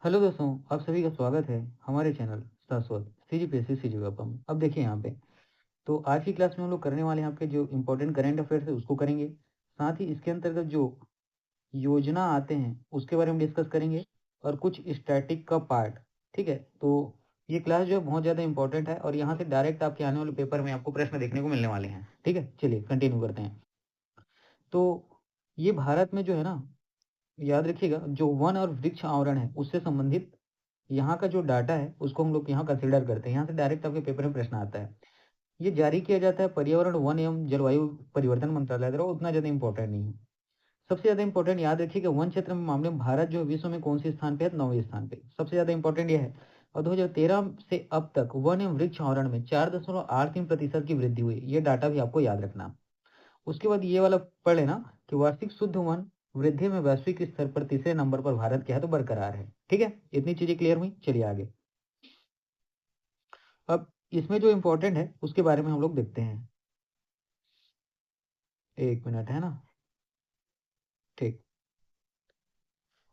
Hello दोस्तों, आप सभी का स्वागत है हमारे चैनल शाश्वत सीजीपीएससी सीजीवापम। अब देखिए यहाँ पे तो आज की क्लास में हम लोग करने वाले हैं आपके जो इम्पोर्टेंट करंट अफेयर्स है उसको करेंगे। साथ ही इसके अंतर्गत जो योजना आते हैं उसके बारे में डिस्कस करेंगे और कुछ स्टैटिक का पार्ट। ठीक है, तो ये क्लास जो है बहुत ज़्यादा इंपॉर्टेंट है और यहाँ से डायरेक्ट आपके आने वाले पेपर में आपको प्रश्न देखने को मिलने वाले हैं। ठीक है, चलिए कंटिन्यू करते हैं। तो ये भारत में जो है ना, याद रखिएगा, जो वन और वृक्ष आवरण है उससे संबंधित यहाँ का जो डाटा है उसको हम लोग यहाँ कंसिडर करते हैं। यहाँ से डायरेक्ट आपके पेपर में प्रश्न आता है। ये जारी किया जाता है पर्यावरण वन एवं जलवायु परिवर्तन मंत्रालय द्वारा, उतना ज्यादा इंपॉर्टेंट नहीं है। सबसे ज्यादा इंपॉर्टेंट याद रखिएगा, वन क्षेत्र में मामले में भारत जो है विश्व में कौन से स्थान पे है? 9वें स्थान पे। सबसे ज्यादा इंपॉर्टेंट यह है। और 2013 से अब तक वन एवं वृक्ष आवरण में 4.83% की वृद्धि हुई। ये डाटा भी आपको याद रखना। उसके बाद ये वाला पढ़ लेना कि वार्षिक शुद्ध वन वृद्धि में वैश्विक स्तर पर तीसरे नंबर पर भारत क्या है? तो बरकरार है। ठीक है, इतनी चीजें क्लियर हुई। चलिए आगे। अब इसमें जो इम्पोर्टेंट है उसके बारे में हम लोग देखते हैं। एक मिनट, है ना। ठीक।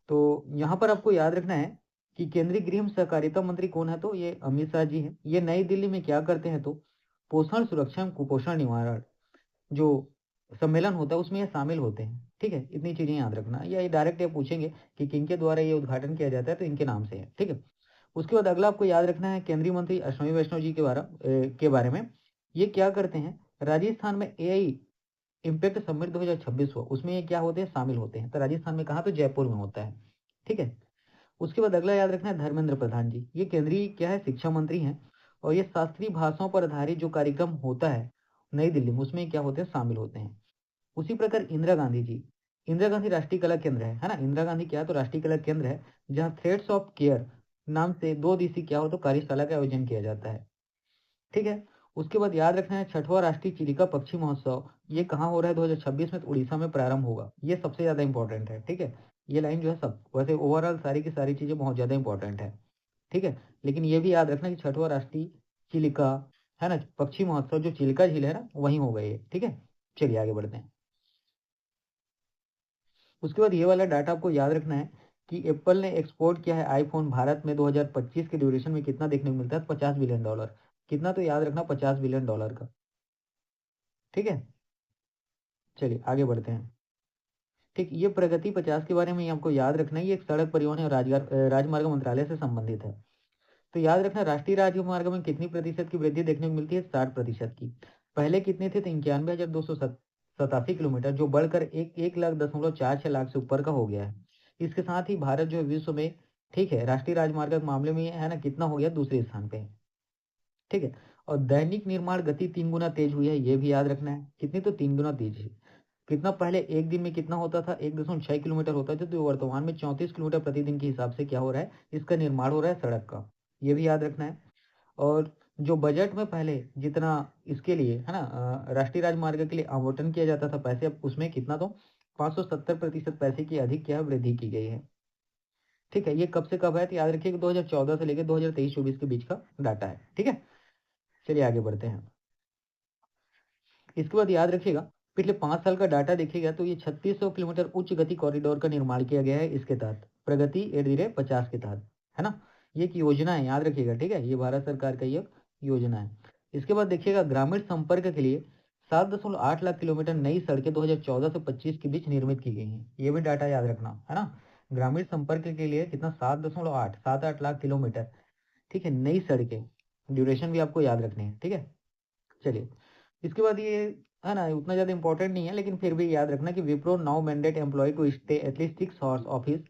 तो यहाँ पर आपको याद रखना है कि केंद्रीय गृह एवं सहकारिता मंत्री कौन है? तो ये अमित शाह जी हैं। ये नई दिल्ली में क्या करते हैं? तो पोषण सुरक्षा एवं कुपोषण निवारण जो सम्मेलन होता है उसमें ये शामिल होते हैं। ठीक है, इतनी चीजें याद रखना। या ये डायरेक्ट ये पूछेंगे कि किनके द्वारा ये उद्घाटन किया जाता है, तो इनके नाम से है। ठीक है। उसके बाद अगला आपको याद रखना है केंद्रीय मंत्री अश्विनी वैष्णव जी के बारे में। ये क्या करते हैं? राजस्थान में एआई इम्पैक्ट समिट 2026 हुआ, उसमें ये क्या होते हैं? शामिल होते हैं। तो राजस्थान में कहाँ? तो जयपुर में होता है। ठीक है। उसके बाद अगला याद रखना है धर्मेंद्र प्रधान जी। ये केंद्रीय क्या है? शिक्षा मंत्री हैं। और ये शास्त्रीय भाषाओं पर आधारित जो कार्यक्रम होता है नई दिल्ली में, उसमें क्या होते हैं? शामिल होते हैं। उसी प्रकार इंदिरा गांधी जी। इंदिरा गांधी राष्ट्रीय कला केंद्र है ना। इंदिरा गांधी क्या है? तो राष्ट्रीय कला केंद्र है जहाँ थ्रेड्स ऑफ केयर नाम से 2 दिवसीय क्या हो तो कार्यशाला का आयोजन किया जाता है। ठीक है। उसके बाद याद रखना है छठवां राष्ट्रीय चिलिका पक्षी महोत्सव। ये कहाँ हो रहा है? 2026 में तो उड़ीसा में प्रारंभ होगा। ये सबसे ज्यादा इंपॉर्टेंट है। ठीक है। ये लाइन जो है सब वैसे ओवरऑल सारी की सारी चीजें बहुत ज्यादा इंपॉर्टेंट है। ठीक है। लेकिन ये भी याद रखना कि छठवां राष्ट्रीय चिलिका है ना पक्षी महोत्सव जो चिलिका झील है ना वहीं होगा ये। ठीक है। चलिए आगे बढ़ते हैं। उसके बाद ये वाला डाटा आपको याद रखना है कि एप्पल ने एक्सपोर्ट किया है आईफोन भारत में 2025 के ड्यूरेशन में कितना देखने को मिलता है? 50 बिलियन डॉलर। कितना? तो याद रखना 50 बिलियन डॉलर का। ठीक है। चलिए आगे बढ़ते हैं। ठीक, ये प्रगति 50 के बारे में ही आपको याद रखना है। ये एक सड़क परिवहन और राजमार्ग मंत्रालय से संबंधित है। तो याद रखना राष्ट्रीय राजमार्ग में कितनी प्रतिशत की वृद्धि देखने को मिलती है? 60% की। पहले कितने थे? तो 91,287 किलोमीटर, जो बढ़कर 1,46,00,000 से ऊपर का हो गया है। इसके साथ ही भारत जो है विश्व में, ठीक है, राष्ट्रीय राजमार्ग के मामले में है ना कितना हो गया? दूसरे स्थान पे है। ठीक है। और दैनिक निर्माण गति 3 गुना तेज हुई है, ये भी याद रखना है। कितनी? तो 3 गुना तेज है। कितना? पहले एक दिन में कितना होता था? 1.6 किलोमीटर होता था, तो वर्तमान में 34 किलोमीटर प्रतिदिन के हिसाब से क्या हो रहा है? इसका निर्माण हो रहा है सड़क का। ये भी याद रखना है। और जो बजट में पहले जितना इसके लिए है ना राष्ट्रीय राजमार्ग के लिए आवंटन किया जाता था पैसे, अब उसमें कितना? तो 570% पैसे की अधिक क्या है? वृद्धि की गई है। ठीक है। ये कब से कब है? तो याद रखिए कि 2014 से लेकर 2023-24 के बीच का डाटा है। ठीक है। चलिए आगे बढ़ते हैं। इसके बाद याद रखिएगा पिछले 5 साल का डाटा देखिएगा तो ये 3600 किलोमीटर उच्च गति कॉरिडोर का निर्माण किया गया है इसके तहत, प्रगति ए धीरे 50 के तहत, है ना। ये एक योजना है, याद रखिएगा। ठीक है, ये भारत सरकार का ये योजना है। इसके बाद देखिएगा ग्रामीण संपर्क के लिए 7.8 लाख किलोमीटर नई सड़कें 2014 से 25 के बीच निर्मित की गई हैं। ये भी डाटा याद रखना, है ना। ग्रामीण संपर्क के लिए कितना? 7.8 लाख किलोमीटर। ठीक है, नई सड़कें। ड्यूरेशन भी आपको याद रखनी है। ठीक है। चलिए इसके बाद ये है ना उतना ज्यादा इंपॉर्टेंट नहीं है, लेकिन फिर भी याद रखना कि Wipro now mandate employ to stay at least 6 hours office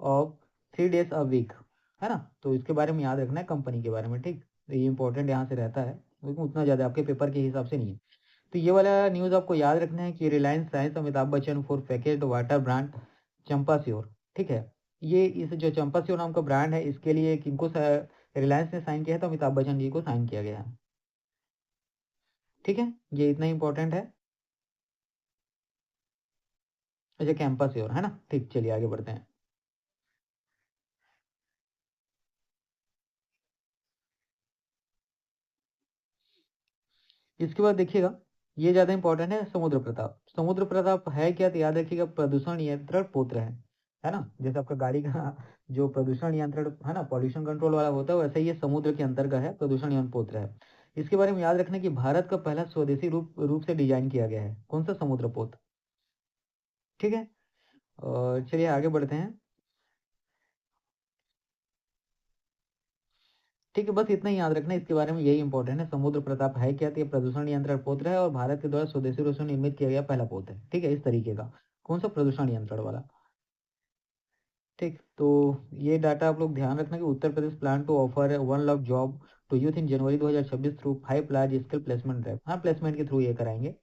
of 3 days a week, है ना। तो इसके बारे में याद रखना है कंपनी के बारे में। ठीक, तो ये इंपॉर्टेंट यहाँ से रहता है, लेकिन उतना ज्यादा आपके पेपर के हिसाब से नहीं है। तो ये वाला न्यूज आपको याद रखना है कि Reliance science Amitabh Bachchan for packet water brand Champa sure. ठीक है। ये इस जो चंपा श्योर नाम का ब्रांड है इसके लिए किनको रिलायंस ने साइन किया है? तो अमिताभ बच्चन जी को साइन किया गया है। ठीक है, ये इतना इंपॉर्टेंट है। अच्छा, कैंपस योर, है ना। ठीक, चलिए आगे बढ़ते हैं। इसके बाद देखिएगा ये ज्यादा इंपॉर्टेंट है, समुद्र प्रताप। समुद्र प्रताप है क्या? तो याद रखिएगा प्रदूषण नियंत्रण पोत्र है। है ना। जैसे आपका गाड़ी का जो प्रदूषण नियंत्रण है ना, पॉल्यूशन कंट्रोल वाला होता है, वैसे ही ये समुद्र के अंतर्गत है, प्रदूषण नियंत्रण पोत है। इसके बारे में याद रखना कि भारत का पहला स्वदेशी रूप रूप से डिजाइन किया गया है कौन सा समुद्र पोत। ठीक है। और चलिए आगे बढ़ते हैं। ठीक है, बस इतना ही याद रखना इसके बारे में, यही इंपॉर्टेंट है। समुद्र प्रताप है क्या, तो ये प्रदूषण नियंत्रण पोत है और भारत के द्वारा स्वदेशी रूप से निर्मित किया गया पहला पोत है। ठीक है, इस तरीके का कौन सा, प्रदूषण नियंत्रण वाला। ठीक, तो ये डाटा आप लोग ध्यान रखना कि Uttar Pradesh plan to offer 1 lakh job to youth in January 2026 through 5 large scale placement drive. हाँ, प्लेसमेंट के थ्रू ये कराएंगे।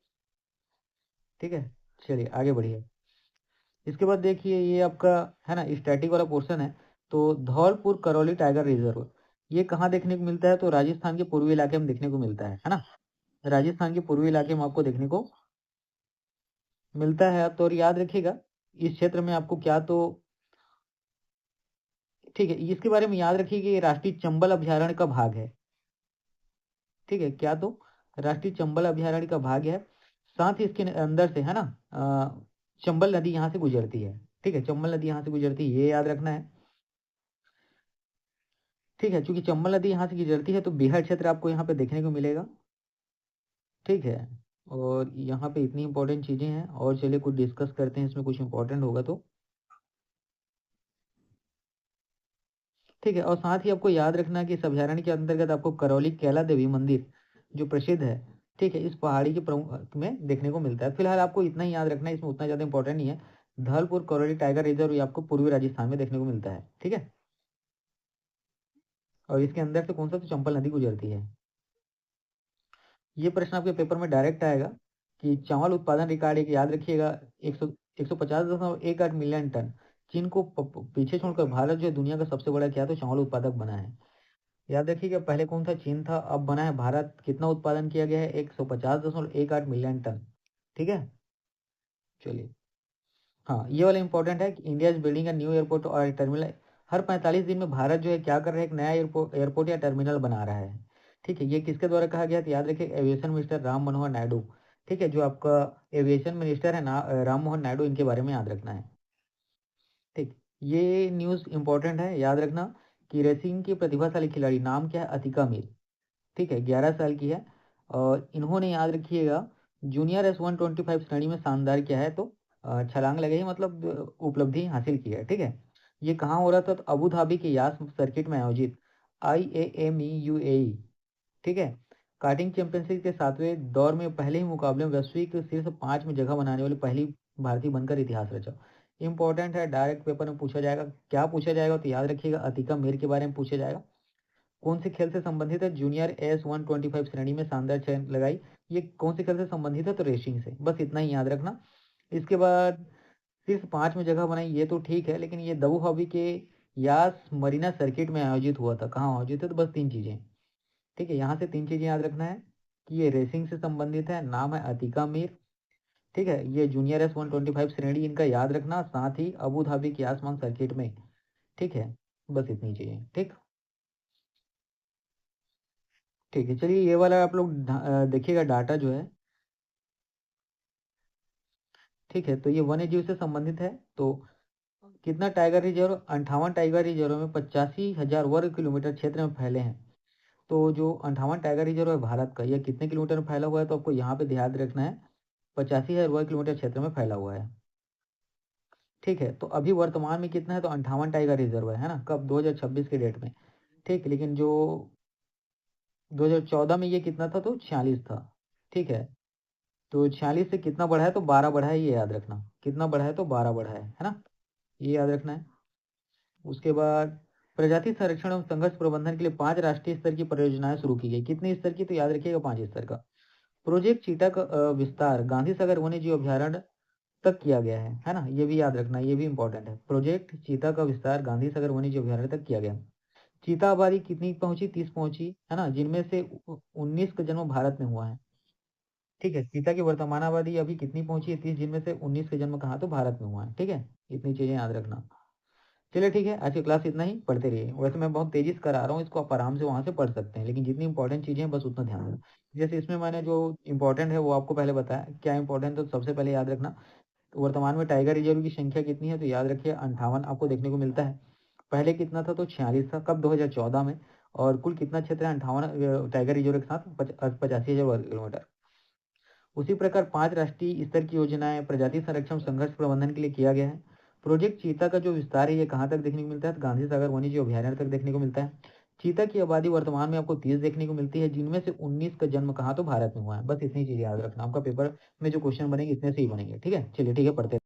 ठीक है, चलिए आगे बढ़िए। इसके बाद देखिए ये आपका है ना स्टैटिक वाला पोर्शन है। तो धौलपुर करौली टाइगर रिजर्व ये कहाँ देखने को मिलता है, तो राजस्थान के पूर्वी इलाके में देखने को मिलता है ना। राजस्थान के पूर्वी इलाके में आपको देखने को मिलता है। तो और याद रखिएगा इस क्षेत्र में आपको क्या तो, ठीक है, इसके बारे में याद रखिए कि ये राष्ट्रीय चंबल अभयारण्य का भाग है। ठीक है, क्या तो राष्ट्रीय चंबल अभयारण्य का भाग है। साथ ही इसके अंदर से है ना चंबल नदी यहाँ से गुजरती है। ठीक है, चंबल नदी यहाँ से गुजरती है, ये याद रखना है। ठीक है, चूंकि चंबल नदी यहाँ से गुजरती है तो बिहार क्षेत्र आपको यहाँ पे देखने को मिलेगा। ठीक है, और यहाँ पे इतनी इंपॉर्टेंट चीजें हैं, और चलिए कुछ डिस्कस करते हैं, इसमें कुछ इंपॉर्टेंट होगा तो। ठीक है, और साथ ही आपको याद रखना कि इस अभयारण्य के अंतर्गत आपको करौली कैला देवी मंदिर जो प्रसिद्ध है, ठीक है, इस पहाड़ी के प्रमुख में देखने को मिलता है। फिलहाल आपको इतना ही याद रखना है, इसमें उतना ज्यादा इंपॉर्टेंट नहीं है। धौलपुर करौली टाइगर रिजर्व ये आपको पूर्वी राजस्थान में देखने को मिलता है। ठीक है, और इसके अंदर से कौन सा, तो चंबल नदी गुजरती है। ये प्रश्न आपके पेपर में डायरेक्ट आएगा कि चावल उत्पादन रिकॉर्ड एक याद रखिएगा, 150.18 मिलियन टन। चीन को पीछे छोड़कर भारत जो है दुनिया का सबसे बड़ा क्या, तो चावल उत्पादक बना है। याद रखिएगा पहले कौन था, चीन था, अब बना है भारत। कितना उत्पादन किया गया है, 150.18 मिलियन टन। ठीक है, चलिए। हाँ, ये वाला इंपॉर्टेंट है कि India is building a new airport और टर्मिनल। हर 45 दिन में भारत जो है क्या कर रहा है, एक नया एयरपोर्ट या टर्मिनल बना रहा है। ठीक है, ये किसके द्वारा कहा गया, तो याद रखिए एविएशन मिनिस्टर राम मनोहर नायडू। ठीक है, जो आपका एविएशन मिनिस्टर है ना, राम मोहन नायडू, इनके बारे में याद रखना है। ठीक, ये न्यूज़ इंपॉर्टेंट है, याद रखना कि रेसिंग की प्रतिभाशाली खिलाड़ी नाम क्या है, अतिका मीर। ठीक है, 11 साल की है। और इन्होंने याद रखिएगा जूनियर S125 श्रेणी में शानदार क्या है, तो छलांग लगाई, मतलब उपलब्धि हासिल की है। ठीक है, ये कहाँ हो रहा था, तो अबू धाबी के यास सर्किट में आयोजित IAME UAE। ठीक है, कार्टिंग चैंपियनशिप के 7वें दौर में पहले ही मुकाबले में वैश्विक शीर्ष 5 में जगह बनाने वाली पहली भारतीय बनकर इतिहास रचा। इंपॉर्टेंट है, डायरेक्ट पेपर में पूछा जाएगा। क्या पूछा जाएगा, तो याद रखिएगा अतिका मीर के बारे में पूछा जाएगा। कौन से खेल से संबंधित है, जूनियर S125 श्रेणी में शानदार चयन लगाई। ये कौन से खेल से संबंधित है, तो रेसिंग से। बस इतना ही याद रखना। इसके बाद शीर्ष 5 में जगह बनाई, ये तो ठीक है, लेकिन ये दबू हॉबी के यास मरीना सर्किट में आयोजित हुआ था, कहाँ आयोजित है, तो बस 3 चीजें। ठीक है, यहाँ से 3 चीजें याद रखना है कि ये रेसिंग से संबंधित है, नाम है अतिका मीर। ठीक है, ये जूनियर S125 श्रेणी इनका याद रखना, साथ ही अबू धाबी के आसमान सर्किट में। ठीक है, बस इतनी चीजें। ठीक, ठीक है, चलिए ये वाला आप लोग देखिएगा डाटा जो है। ठीक है, तो ये वन्य जीव से संबंधित है। तो कितना टाइगर रिजर्व, 58 टाइगर रिजर्व में 85,000 वर्ग किलोमीटर क्षेत्र में फैले हैं। तो जो 58 टाइगर रिजर्व है भारत का, यह कितने किलोमीटर में फैला हुआ है, तो आपको यहाँ पे ध्यान रखना है, 85,000 वर्ग किलोमीटर क्षेत्र में फैला हुआ है। ठीक है, तो अभी वर्तमान में कितना है, तो 58 टाइगर रिजर्व है ना, कब, 2026 के डेट में। ठीक, लेकिन जो 2014 में ये कितना था, तो 46 था। ठीक है, तो 46 से कितना बढ़ा है, तो 12 बढ़ा है, ये याद रखना। कितना बढ़ा है, तो 12 बढ़ा है ना, ये याद रखना है। उसके बाद प्रजाति संरक्षण एवं संघर्ष प्रबंधन के लिए 5 राष्ट्रीय स्तर की परियोजनाएं शुरू की गई। कितने स्तर की, तो याद रखिएगा 5 स्तर का। प्रोजेक्ट चीता का विस्तार गांधी सागर वन्य जीव अभ्यारण्य तक किया गया है ना, ये भी याद रखना, ये भी इंपॉर्टेंट है। प्रोजेक्ट चीता का विस्तार गांधी सागर वन्य जीव अभ्यारण्य तक किया गया। चीता आबादी कितनी पहुंची, 30 पहुंची है ना, जिनमें से 19 का जन्म भारत में हुआ है। ठीक है, चीता की वर्तमान आबादी अभी कितनी पहुंची है, 30, जिनमें से 19 का जन्म कहाँ, तो भारत में हुआ है। ठीक है, इतनी चीजें याद रखना। चलिए ठीक है, आज की क्लास इतना ही, पढ़ते रहिए। वैसे मैं बहुत तेजी से करा रहा हूँ इसको, आप आराम से वहां से पढ़ सकते हैं, लेकिन जितनी इंपॉर्टेंट चीजें हैं बस उतना ध्यान देना। जैसे इसमें मैंने जो इंपॉर्टेंट है वो आपको पहले बताया, क्या इंपॉर्टेंट, तो सबसे पहले याद रखना तो वर्तमान में टाइगर रिजर्व की संख्या कितनी है? तो याद रखिए 58 आपको देखने को मिलता है। पहले कितना था? तो 46 था। कब? 2014 में। और कुल कितना क्षेत्र है 58 टाइगर रिजर्व के साथ? 85,000 वर्ग किलोमीटर। उसी प्रकार 5 राष्ट्रीय स्तर की योजनाएं प्रजाति संरक्षण संघर्ष प्रबंधन के लिए किया गया है। प्रोजेक्ट चीता का जो विस्तार है ये कहाँ तक देखने को मिलता है? तो गांधी सागर वन्यजीव अभयारण्य तक देखने को मिलता है। चीता की आबादी वर्तमान में आपको 30 देखने को मिलती है, जिनमें से 19 का जन्म कहाँ? तो भारत में हुआ है। बस इतनी चीजें याद रखना, आपका पेपर में जो क्वेश्चन बनेंगे इतने से ही बनेंगे। ठीक है, चलिए ठीक है, पढ़ते हैं।